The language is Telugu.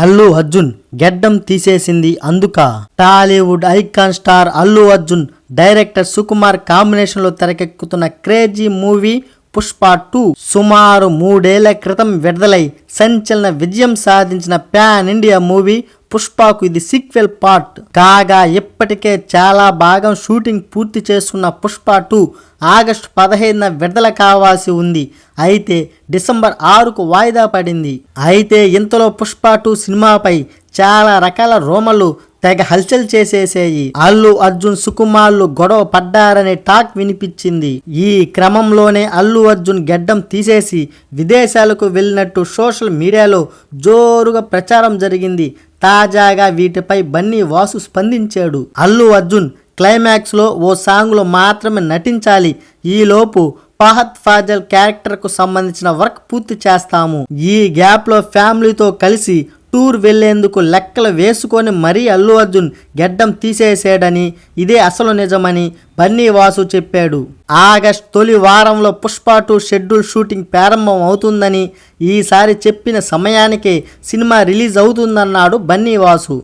అల్లు అర్జున్ గెడ్డం తీసేసింది అందుక. Tollywood icon star Allu Arjun director Sukumar combination లో తెరకెక్కుతున్న క్రేజీ మూవీ పుష్ప 2 సుమారు 3 ఏళ్ల క్రితం విడుదలై సంచలన విజయం సాధించిన పాన్ ఇండియా మూవీ పుష్పకు ఇది సీక్వెల్ పార్ట్ కాగా ఇప్పటికే చాలా భాగం షూటింగ్ పూర్తి చేసుకున్న పుష్ప 2 ఆగస్టు 15న విడుదల కావాల్సి ఉంది. అయితే డిసెంబర్ 6కు వాయిదా పడింది. అయితే ఇంతలో పుష్ప 2 సినిమాపై చాలా రకాల రూమర్లు తెగ హల్చల్ చేసేసాయి. అల్లు అర్జున్ సుకుమార్లు గొడవ పడ్డారనే టాక్ వినిపించింది. ఈ క్రమంలోనే అల్లు అర్జున్ గెడ్డం తీసేసి విదేశాలకు వెళ్ళినట్టు సోషల్ మీడియాలో జోరుగా ప్రచారం జరిగింది. తాజాగా వీటిపై బన్నీ వాసు స్పందించాడు. అల్లు అర్జున్ క్లైమాక్స్ లో ఓ సాంగ్ లో మాత్రమే నటించాలి. ఈలోపు ఫహద్ ఫాజిల్ క్యారెక్టర్ కు సంబంధించిన వర్క్ పూర్తి చేస్తాము. ఈ గ్యాప్ లో ఫ్యామిలీతో కలిసి టూర్ వెళ్లేందుకు లెక్కలు వేసుకొని మరీ అల్లు అర్జున్ గెడ్డం తీసేసాడని, ఇదే అసలు నిజమని బన్నీ వాసు చెప్పాడు. ఆగస్టు తొలి వారంలో పుష్ప 2 షెడ్యూల్ షూటింగ్ ప్రారంభం అవుతుందని, ఈసారి చెప్పిన సమయానికే సినిమా రిలీజ్ అవుతుందన్నాడు బన్నీ వాసు.